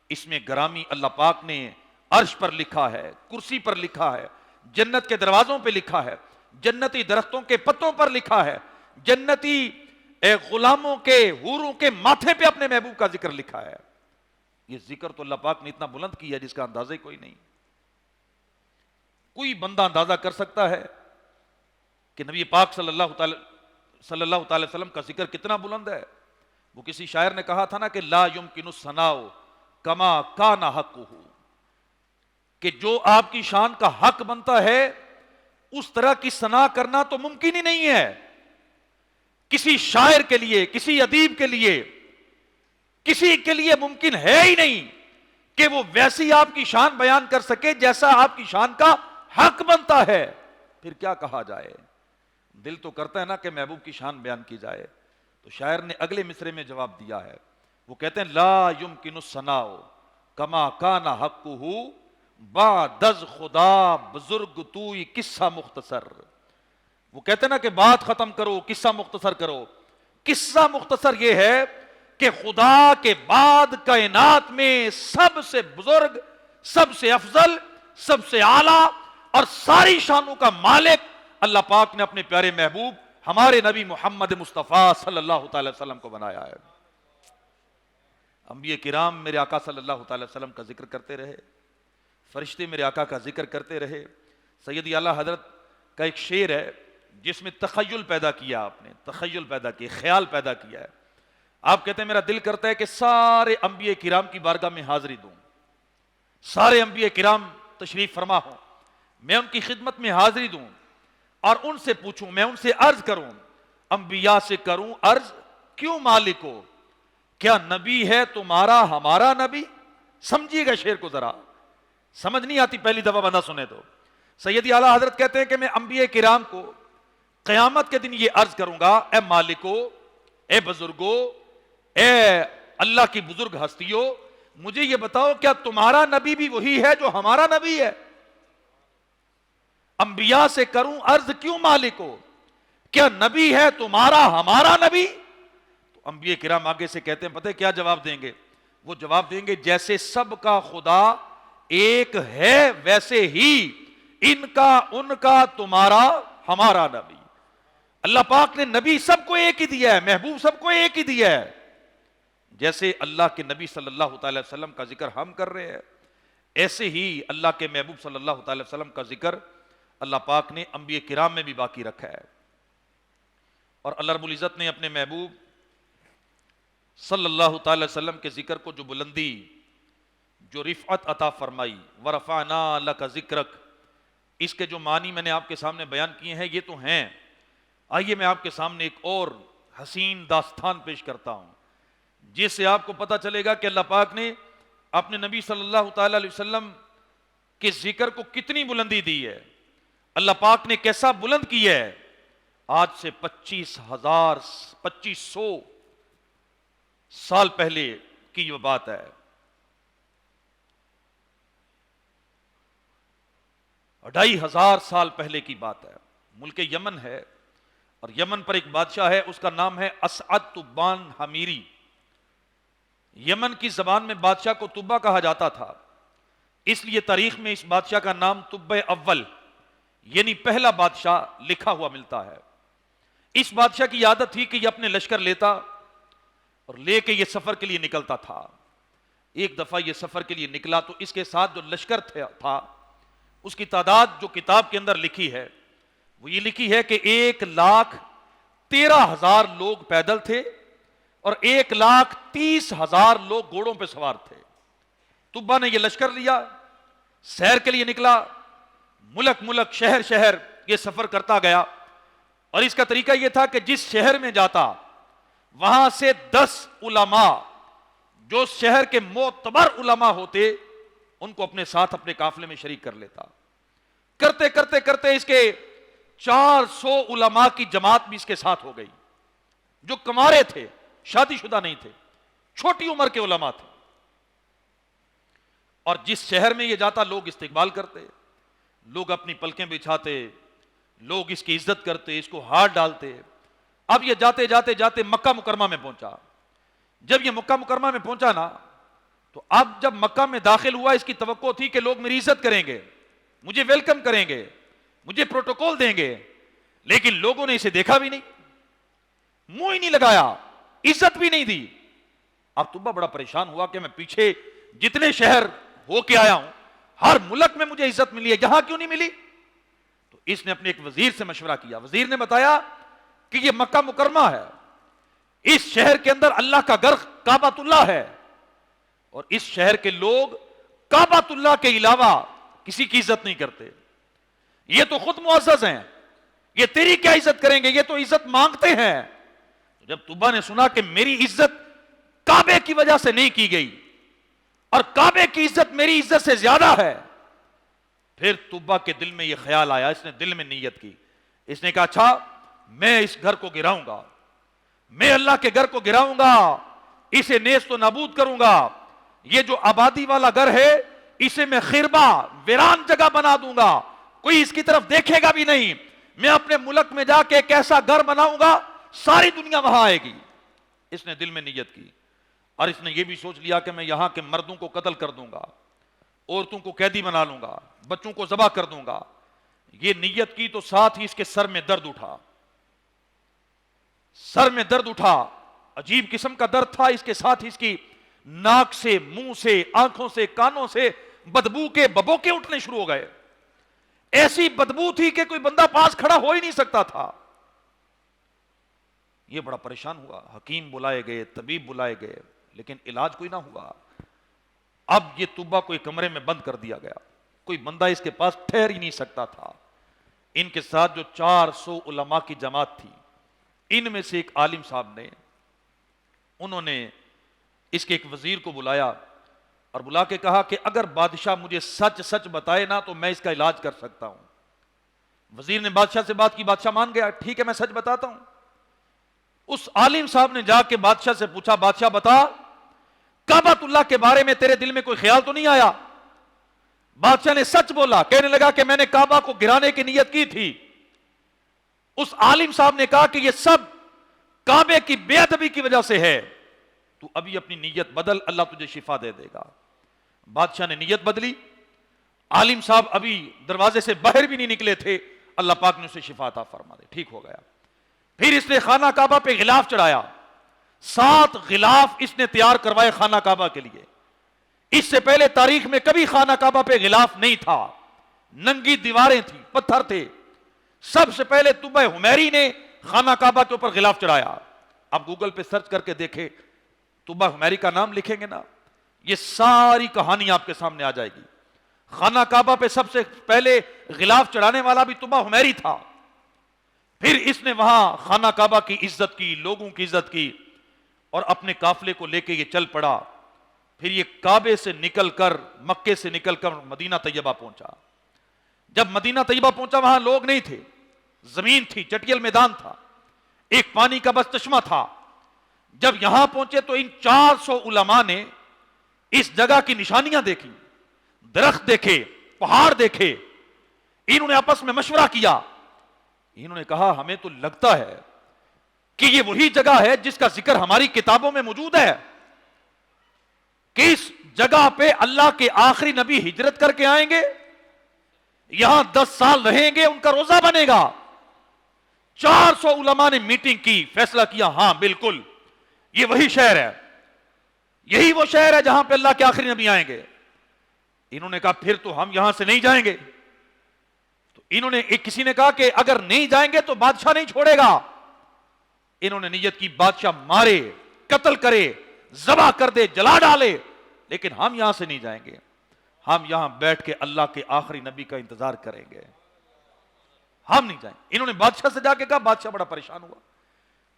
اس میں گرامی اللہ پاک نے عرش پر لکھا ہے، کرسی پر لکھا ہے، جنت کے دروازوں پہ لکھا ہے، جنتی درختوں کے پتوں پر لکھا ہے، جنتی غلاموں کے، حوروں کے ماتھے پہ اپنے محبوب کا ذکر لکھا ہے. یہ ذکر تو اللہ پاک نے اتنا بلند کیا ہے جس کا اندازہ ہی کوئی نہیں. کوئی بندہ اندازہ کر سکتا ہے کہ نبی پاک صلی اللہ تعالی وسلم کا ذکر کتنا بلند ہے؟ وہ کسی شاعر نے کہا تھا نا کہ لا یمکن الثناء کما کان حقہ، کہ جو آپ کی شان کا حق بنتا ہے اس طرح کی ثنا کرنا تو ممکن ہی نہیں ہے. کسی شاعر کے لیے، کسی ادیب کے لیے، کسی کے لیے ممکن ہے ہی نہیں کہ وہ ویسی آپ کی شان بیان کر سکے جیسا آپ کی شان کا حق بنتا ہے. پھر کیا کہا جائے؟ دل تو کرتا ہے نا کہ محبوب کی شان بیان کی جائے. تو شاعر نے اگلے مصرے میں جواب دیا ہے. وہ کہتے ہیں لا یمکن الثناء کما کان حقہ بعد از خدا بزرگ توئی قصہ مختصر. وہ کہتے ہیں نا کہ بات ختم کرو، قصہ مختصر کرو. قصہ مختصر یہ ہے کہ خدا کے بعد کائنات میں سب سے بزرگ، سب سے افضل، سب سے اعلیٰ اور ساری شانوں کا مالک اللہ پاک نے اپنے پیارے محبوب ہمارے نبی محمد مصطفیٰ صلی اللہ تعالی وسلم کو بنایا ہے۔ انبیاء کرام میرے آقا صلی اللہ تعالی وسلم کا ذکر کرتے رہے، فرشتے میرے آقا کا ذکر کرتے رہے۔ سیدی اعلیٰ حضرت کا ایک شعر ہے جس میں تخیل پیدا کیا، آپ نے تخیل پیدا کیا، خیال پیدا کیا ہے۔ آپ کہتے ہیں میرا دل کرتا ہے کہ سارے انبیاء کرام کی بارگاہ میں حاضری دوں، سارے انبیاء کرام تشریف فرما ہوں، میں ان کی خدمت میں حاضری دوں اور ان سے پوچھوں، میں ان سے عرض کروں، انبیاء سے کروں عرض کیوں مالک ہو، کیا نبی ہے تمہارا ہمارا نبی؟ سمجھیے گا شعر کو ذرا، سمجھ نہیں آتی پہلی دفعہ بندہ سنے تو۔ سیدی اعلیٰ حضرت کہتے ہیں کہ میں انبیاء کرام کو قیامت کے دن یہ عرض کروں گا، اے مالکو، اے بزرگو، اے اللہ کی بزرگ ہستیوں، مجھے یہ بتاؤ کیا تمہارا نبی بھی وہی ہے جو ہمارا نبی ہے؟ انبیاء سے کروں عرض کیوں مالکو، کیا نبی ہے تمہارا ہمارا نبی؟ تو انبیاء کرام آگے سے کہتے ہیں پتہ ہے کیا جواب دیں گے؟ وہ جواب دیں گے جیسے سب کا خدا ایک ہے ویسے ہی ان کا ان کا تمہارا ہمارا نبی۔ اللہ پاک نے نبی سب کو ایک ہی دیا ہے، محبوب سب کو ایک ہی دیا ہے۔ جیسے اللہ کے نبی صلی اللہ تعالی وسلم کا ذکر ہم کر رہے ہیں، ایسے ہی اللہ کے محبوب صلی اللہ تعالی وسلم کا ذکر اللہ پاک نے انبیاء کرام میں بھی باقی رکھا ہے۔ اور اللہ رب العزت نے اپنے محبوب صلی اللہ تعالی وسلم کے ذکر کو جو بلندی، جو رفعت عطا فرمائی، ورفعنا لک ذکرک، اس کے جو معنی میں نے آپ کے سامنے بیان کیے ہیں یہ تو ہیں۔ آئیے میں آپ کے سامنے ایک اور حسین داستان پیش کرتا ہوں جس سے آپ کو پتہ چلے گا کہ اللہ پاک نے اپنے نبی صلی اللہ تعالی علیہ وسلم کے ذکر کو کتنی بلندی دی ہے، اللہ پاک نے کیسا بلند کیا ہے۔ آج سے 2500 سال پہلے کی یہ بات ہے۔ 2500 سال پہلے کی بات ہے۔ ملک یمن ہے اور یمن پر ایک بادشاہ ہے، اس کا نام ہے اسعد تبان حمیری۔ یمن کی زبان میں بادشاہ کو تبا کہا جاتا تھا، اس لیے تاریخ میں اس بادشاہ کا نام تبہ اول یعنی پہلا بادشاہ لکھا ہوا ملتا ہے۔ اس بادشاہ کی عادت تھی کہ یہ اپنے لشکر لیتا اور لے کے یہ سفر کے لیے نکلتا تھا۔ ایک دفعہ یہ سفر کے لیے نکلا تو اس کے ساتھ جو لشکر تھا اس کی تعداد جو کتاب کے اندر لکھی ہے وہ یہ لکھی ہے کہ 1,13,000 لوگ پیدل تھے اور 1,30,000 لوگ گھوڑوں پہ سوار تھے۔ تبا نے یہ لشکر لیا، سیر کے لیے نکلا، ملک ملک شہر شہر یہ سفر کرتا گیا، اور اس کا طریقہ یہ تھا کہ جس شہر میں جاتا وہاں سے 10 علماء جو شہر کے معتبر علماء ہوتے ان کو اپنے ساتھ اپنے قافلے میں شریک کر لیتا۔ کرتے کرتے کرتے اس کے 400 علماء کی جماعت بھی اس کے ساتھ ہو گئی، جو کمارے تھے، شادی شدہ نہیں تھے، چھوٹی عمر کے علماء تھے۔ اور جس شہر میں یہ جاتا لوگ استقبال کرتے، لوگ اپنی پلکیں بچھاتے، لوگ اس کی عزت کرتے، اس کو ہاتھ ڈالتے۔ اب یہ جاتے جاتے جاتے مکہ مکرمہ میں پہنچا۔ جب یہ مکہ مکرمہ میں پہنچا نا تو اب جب مکہ میں داخل ہوا اس کی توقع تھی کہ لوگ میری عزت کریں گے، مجھے ویلکم کریں گے، مجھے پروٹوکول دیں گے، لیکن لوگوں نے اسے دیکھا بھی نہیں، منہ ہی نہیں لگایا، عزت بھی نہیں دی۔ اب تبا بڑا پریشان ہوا کہ میں پیچھے جتنے شہر ہو کے آیا ہوں ہر ملک میں مجھے عزت ملی ہے، یہاں کیوں نہیں ملی؟ تو اس نے اپنے ایک وزیر سے مشورہ کیا، وزیر نے بتایا کہ یہ مکہ مکرمہ ہے، اس شہر کے اندر اللہ کا گھر کعبۃ اللہ ہے، اور اس شہر کے لوگ کعبۃ اللہ کے علاوہ کسی کی عزت نہیں کرتے، یہ تو خود معزز ہیں، یہ تیری کیا عزت کریں گے، یہ تو عزت مانگتے ہیں۔ جب تبا نے سنا کہ میری عزت کعبے کی وجہ سے نہیں کی گئی اور کعبے کی عزت میری عزت سے زیادہ ہے، پھر تبا کے دل میں یہ خیال آیا، اس نے دل میں نیت کی، اس نے کہا اچھا میں اس گھر کو گراؤں گا، میں اللہ کے گھر کو گراؤں گا، اسے نیست و نابود کروں گا، یہ جو آبادی والا گھر ہے اسے میں خربہ ویران جگہ بنا دوں گا، کوئی اس کی طرف دیکھے گا بھی نہیں، میں اپنے ملک میں جا کے ایک ایسا گھر بناؤں گا ساری دنیا وہاں آئے گی۔ اس نے دل میں نیت کی، اور اس نے یہ بھی سوچ لیا کہ میں یہاں کے مردوں کو قتل کر دوں گا، عورتوں کو قیدی بنا لوں گا، بچوں کو ذبح کر دوں گا۔ یہ نیت کی تو ساتھ ہی اس کے سر میں درد اٹھا، سر میں درد اٹھا، عجیب قسم کا درد تھا۔ اس کے ساتھ ہی اس کی ناک سے، منہ سے، آنکھوں سے، کانوں سے بدبو کے ببوکے اٹھنے شروع ہو گئے۔ ایسی بدبو تھی کہ کوئی بندہ پاس کھڑا ہو ہی نہیں سکتا تھا۔ یہ بڑا پریشان ہوا، حکیم بلائے گئے، طبیب بلائے گئے، لیکن علاج کوئی نہ ہوا۔ اب یہ طبہ کو ایک کمرے میں بند کر دیا گیا، کوئی بندہ اس کے پاس ٹھہر ہی نہیں سکتا تھا۔ ان کے ساتھ جو 400 علماء کی جماعت تھی، ان میں سے ایک عالم صاحب نے، انہوں نے اس کے ایک وزیر کو بلایا اور بلا کے کہا کہ اگر بادشاہ مجھے سچ سچ بتائے نا تو میں اس کا علاج کر سکتا ہوں۔ وزیر نے بادشاہ سے بات کی، بادشاہ مان گیا، ٹھیک ہے میں سچ بتاتا ہوں۔ اس عالم صاحب نے جا کے بادشاہ سے پوچھا، بادشاہ بتا، کعبۃ اللہ کے بارے میں تیرے دل میں کوئی خیال تو نہیں آیا؟ بادشاہ نے سچ بولا، کہنے لگا کہ میں نے کعبہ کو گرانے کی نیت کی تھی۔ اس عالم صاحب نے کہا کہ یہ سب کعبے کی بے ادبی کی وجہ سے ہے، تو ابھی اپنی نیت بدل، اللہ تجھے شفا دے دے گا۔ بادشاہ نے نیت بدلی، عالم صاحب ابھی دروازے سے باہر بھی نہیں نکلے تھے، اللہ پاک نے اسے شفا عطا فرما دے، ٹھیک ہو گیا۔ پھر اس نے خانہ کعبہ پہ غلاف چڑھایا، 7 غلاف اس نے تیار کروائے خانہ کعبہ کے لیے۔ اس سے پہلے تاریخ میں کبھی خانہ کعبہ پہ غلاف نہیں تھا، ننگی دیواریں تھیں، پتھر تھے۔ سب سے پہلے طوبہ حمیری نے خانہ کعبہ کے اوپر غلاف چڑھایا۔ آپ گوگل پہ سرچ کر کے دیکھیں، طوبہ حمیری کا نام لکھیں گے نا، یہ ساری کہانی آپ کے سامنے آ جائے گی۔ خانہ کعبہ پہ سب سے پہلے غلاف چڑھانے والا بھی طوبہ حمیری تھا۔ پھر اس نے وہاں خانہ کعبہ کی عزت کی، لوگوں کی عزت کی، اور اپنے قافلے کو لے کے یہ چل پڑا۔ پھر یہ کعبے سے نکل کر، مکے سے نکل کر مدینہ طیبہ پہنچا۔ جب مدینہ طیبہ پہنچا وہاں لوگ نہیں تھے، زمین تھی، چٹیل میدان تھا، ایک پانی کا بس چشمہ تھا۔ جب یہاں پہنچے تو ان 400 علماء نے اس جگہ کی نشانیاں دیکھی، درخت دیکھے، پہاڑ دیکھے۔ انہوں نے آپس میں مشورہ کیا، انہوں نے کہا ہمیں تو لگتا ہے کہ یہ وہی جگہ ہے جس کا ذکر ہماری کتابوں میں موجود ہے، کہ اس جگہ پہ اللہ کے آخری نبی ہجرت کر کے آئیں گے، یہاں 10 سال رہیں گے، ان کا روزہ بنے گا۔ 400 علماء نے میٹنگ کی، فیصلہ کیا، ہاں بالکل یہ وہی شہر ہے، یہی وہ شہر ہے جہاں پہ اللہ کے آخری نبی آئیں گے۔ انہوں نے کہا پھر تو ہم یہاں سے نہیں جائیں گے۔ تو انہوں نے کسی نے کہا کہ اگر نہیں جائیں گے تو بادشاہ نہیں چھوڑے گا۔ انہوں نے نیت کی بادشاہ مارے، قتل کرے، ذبح کر دے، جلا ڈالے، لیکن ہم یہاں سے نہیں جائیں گے، ہم یہاں بیٹھ کے اللہ کے آخری نبی کا انتظار کریں گے، ہم نہیں جائیں۔ انہوں نے بادشاہ سے جا کے کہا، بادشاہ بڑا پریشان ہوا،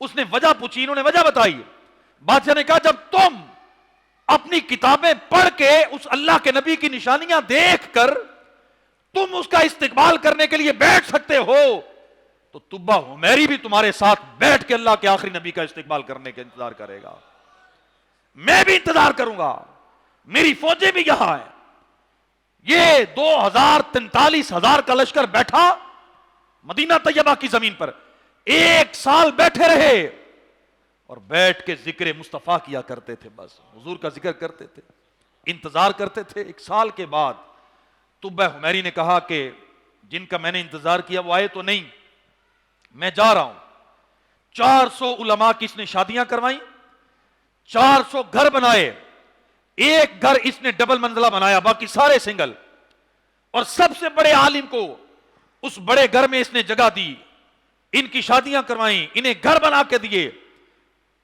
اس نے وجہ پوچھی، انہوں نے وجہ بتائی۔ بادشاہ نے کہا جب تم اپنی کتابیں پڑھ کے اس اللہ کے نبی کی نشانیاں دیکھ کر تم اس کا استقبال کرنے کے لیے بیٹھ سکتے ہو، تو طوبہ حمیری بھی تمہارے ساتھ بیٹھ کے اللہ کے آخری نبی کا استقبال کرنے کا انتظار کرے گا، میں بھی انتظار کروں گا، میری فوجیں بھی یہاں ہیں۔ یہ 43,000 کا لشکر بیٹھا مدینہ طیبہ کی زمین پر، 1 سال بیٹھے رہے، اور بیٹھ کے ذکر مصطفیٰ کیا کرتے تھے، بس حضور کا ذکر کرتے تھے، انتظار کرتے تھے۔ 1 سال کے بعد طوبہ حمیری نے کہا کہ جن کا میں نے انتظار کیا وہ آئے تو نہیں، میں جا رہا ہوں۔ 400 علماء کی اس نے شادیاں کروائیں، 400 گھر بنائے، ایک گھر اس نے ڈبل منزلہ بنایا، باقی سارے سنگل، اور سب سے بڑے عالم کو اس بڑے گھر میں اس نے جگہ دی، ان کی شادیاں کروائیں، انہیں گھر بنا کے دیے،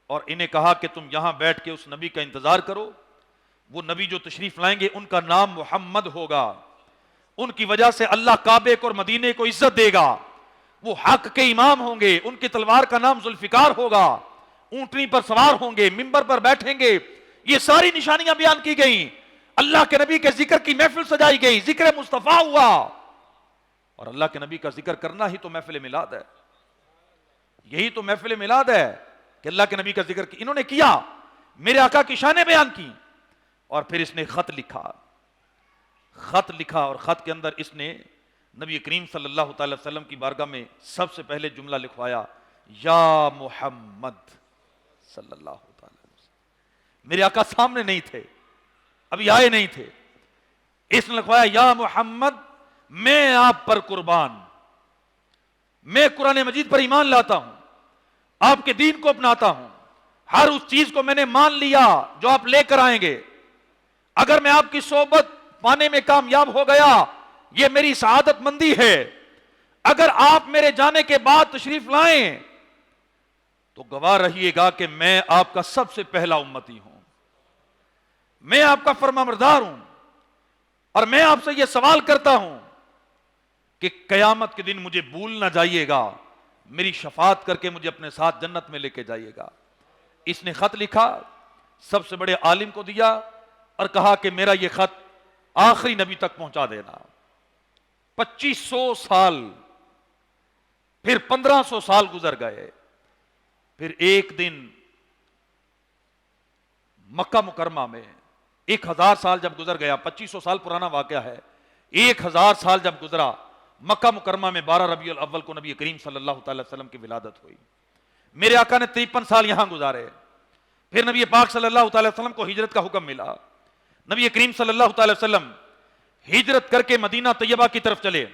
اور انہیں کہا کہ تم یہاں بیٹھ کے اس نبی کا انتظار کرو، وہ نبی جو تشریف لائیں گے ان کا نام محمد ہوگا، ان کی وجہ سے اللہ کعبے کو اور مدینے کو عزت دے گا، وہ حق کے امام ہوں گے، ان کی تلوار کا نام ذوالفقار ہوگا، اونٹنی پر سوار ہوں گے، منبر پر بیٹھیں گے۔ یہ ساری نشانیاں بیان کی گئیں، اللہ کے نبی کے ذکر کی محفل سجائی گئی، ذکر مصطفیٰ ہوا، اور اللہ کے نبی کا ذکر کرنا ہی تو محفل میلاد ہے، یہی تو محفل میلاد ہے کہ اللہ کے نبی کا ذکر کی۔ انہوں نے کیا، میرے آقا کی شانیں بیان کی، اور پھر اس نے خط لکھا، اور خط کے اندر اس نے نبی کریم صلی اللہ تعالی وسلم کی بارگاہ میں سب سے پہلے جملہ لکھوایا، یا محمد صلی اللہ تعالی وسلم، میرے آقا سامنے نہیں تھے، ابھی آئے نہیں تھے. اس نے لکھوایا یا محمد میں آپ پر قربان، میں قرآن مجید پر ایمان لاتا ہوں، آپ کے دین کو اپناتا ہوں، ہر اس چیز کو میں نے مان لیا جو آپ لے کر آئیں گے. اگر میں آپ کی صحبت پانے میں کامیاب ہو گیا یہ میری سعادت مندی ہے. اگر آپ میرے جانے کے بعد تشریف لائیں تو گواہ رہیے گا کہ میں آپ کا سب سے پہلا امتی ہوں، میں آپ کا فرمانبردار ہوں. اور میں آپ سے یہ سوال کرتا ہوں کہ قیامت کے دن مجھے بھول نہ جائیے گا، میری شفاعت کر کے مجھے اپنے ساتھ جنت میں لے کے جائیے گا. اس نے خط لکھا، سب سے بڑے عالم کو دیا اور کہا کہ میرا یہ خط آخری نبی تک پہنچا دینا. 2500 سال، پھر 1500 سال گزر گئے. پھر ایک دن مکہ مکرمہ میں 1000 سال جب گزر گیا، 2500 سال پرانا واقعہ ہے، 1000 سال جب گزرا، مکہ مکرمہ میں 12 ربیع الاول کو نبی کریم صلی اللہ تعالی وسلم کی ولادت ہوئی. میرے آقا نے 53 سال یہاں گزارے. پھر نبی پاک صلی اللہ تعالی وسلم کو ہجرت کا حکم ملا. نبی کریم صلی اللہ تعالی وسلم ہجرت کر کے مدینہ طیبہ کی طرف چلے.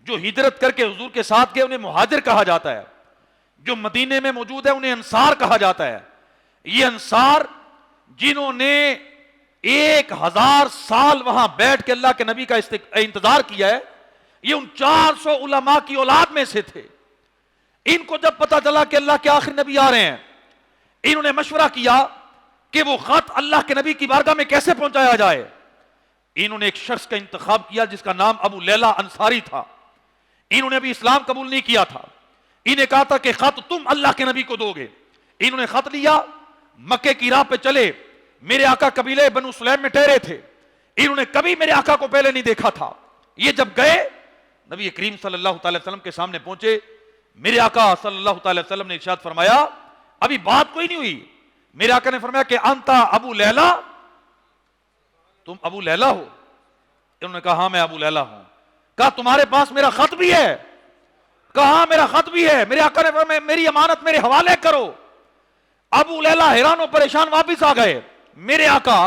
جو ہجرت کر کے حضور کے ساتھ گئے انہیں مہاجر کہا جاتا ہے، جو مدینے میں موجود ہے انہیں انصار کہا جاتا ہے. یہ انصار جنہوں نے 1000 سال وہاں بیٹھ کے اللہ کے نبی کا انتظار کیا ہے، یہ ان 400 علماء کی اولاد میں سے تھے. ان کو جب پتا چلا کہ اللہ کے آخری نبی آ رہے ہیں، انہوں نے مشورہ کیا کہ وہ خط اللہ کے نبی کی بارگاہ میں کیسے پہنچایا جائے. انہوں نے ایک شخص کا انتخاب کیا جس کا نام ابو لیلہ انصاری تھا. انہوں نے ابھی اسلام قبول نہیں کیا تھا. انہیں کہا تھا کہ خط تم اللہ کے نبی کو دو گے. انہوں نے خط لیا، مکے کی راہ پہ چلے. میرے آقا قبیلے بنو سلیم میں ٹھہرے تھے. انہوں نے کبھی میرے آقا کو پہلے نہیں دیکھا تھا. یہ جب گئے نبی کریم صلی اللہ تعالی وسلم کے سامنے پہنچے، میرے آقا صلی اللہ تعالی وسلم نے ارشاد فرمایا، ابھی بات کوئی نہیں ہوئی. میرے آقا نے فرمایا کہ انتا ابو لیلہ، تم ابو لیلہ ہو؟ انہوں نے کہا ہاں میں ابو لیلہ ہوں. کہا تمہارے پاس میرا خط بھی ہے؟ کہا ہاں میرا خط بھی ہے. میرے آقا نے فرمایا میری امانت میرے حوالے کرو. ابو لیلہ حیران و پریشان واپس آ گئے. میرے آقا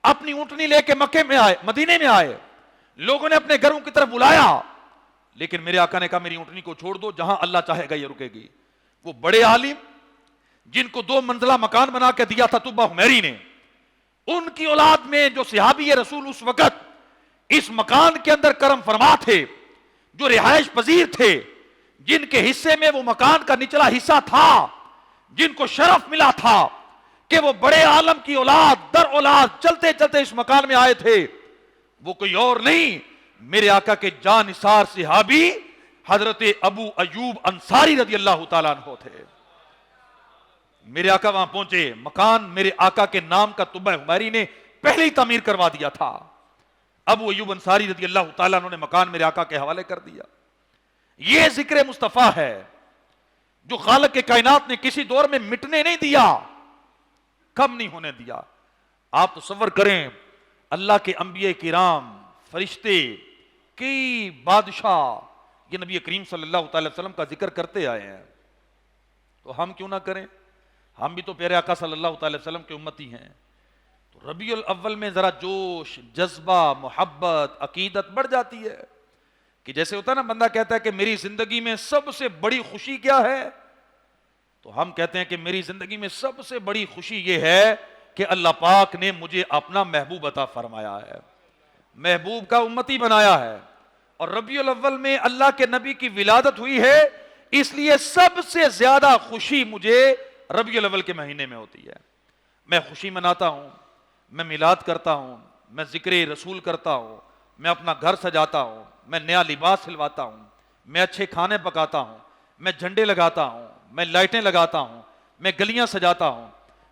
اپنی اونٹنی لے کے مکے میں آئے، مدینے میں آئے. لوگوں نے اپنے گھروں کی طرف بلایا، لیکن میرے آقا نے کہا میری اونٹنی کو چھوڑ دو، جہاں اللہ چاہے گا یہ رکے گی. وہ بڑے عالم جن کو 2 منزلہ مکان بنا کے دیا تھا طبہ حمیری نے، ان کی اولاد میں جو صحابی رسول اس وقت اس مکان کے اندر کرم فرما تھے، جو رہائش پذیر تھے، جن کے حصے میں وہ مکان کا نچلا حصہ تھا، جن کو شرف ملا تھا کہ وہ بڑے عالم کی اولاد در اولاد چلتے چلتے اس مکان میں آئے تھے، وہ کوئی اور نہیں میرے آقا کے جاں نثار صحابی حضرت ابو ایوب انصاری رضی اللہ تعالیٰ عنہ تھے. میرے آقا وہاں پہنچے. مکان میرے آقا کے نام کا طبہ حمیری نے پہلے ہی تعمیر کروا دیا تھا. ابو ایوب انصاری رضی اللہ تعالیٰ عنہ نے مکان میرے آقا کے حوالے کر دیا. یہ ذکر مصطفیٰ ہے جو خالق کے کائنات نے کسی دور میں مٹنے نہیں دیا، کم نہیں ہونے دیا. آپ تصور کریں اللہ کے انبیاء کرام، فرشتے، کئی بادشاہ یہ نبی کریم صلی اللہ تعالی وسلم کا ذکر کرتے آئے ہیں، تو ہم کیوں نہ کریں؟ ہم بھی تو پیارے آقا صلی اللہ تعالی وسلم کے امتی ہیں. تو ربیع الاول میں ذرا جوش، جذبہ، محبت، عقیدت بڑھ جاتی ہے. کہ جیسے ہوتا ہے نا، بندہ کہتا ہے کہ میری زندگی میں سب سے بڑی خوشی کیا ہے، تو ہم کہتے ہیں کہ میری زندگی میں سب سے بڑی خوشی یہ ہے کہ اللہ پاک نے مجھے اپنا محبوب عطا فرمایا ہے، محبوب کا امتی بنایا ہے. اور ربیع الاول میں اللہ کے نبی کی ولادت ہوئی ہے، اس لیے سب سے زیادہ خوشی مجھے ربیع الاول کے مہینے میں ہوتی ہے. میں خوشی مناتا ہوں، میں میلاد کرتا ہوں، میں ذکر رسول کرتا ہوں، میں اپنا گھر سجاتا ہوں، میں نیا لباس سلواتا ہوں، میں اچھے کھانے پکاتا ہوں، میں جھنڈے لگاتا ہوں، میں لائٹیں لگاتا ہوں، میں گلیاں سجاتا ہوں.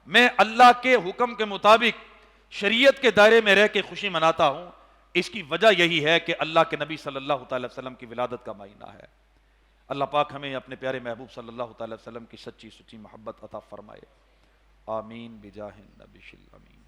میں اللہ کے حکم کے مطابق شریعت کے دائرے میں رہ کے خوشی مناتا ہوں. اس کی وجہ یہی ہے کہ اللہ کے نبی صلی اللہ تعالی وسلم کی ولادت کا مہینہ ہے. اللہ پاک ہمیں اپنے پیارے محبوب صلی اللہ تعالی وسلم کی سچی سچی محبت عطا فرمائے. آمین بجاہ النبی الامین.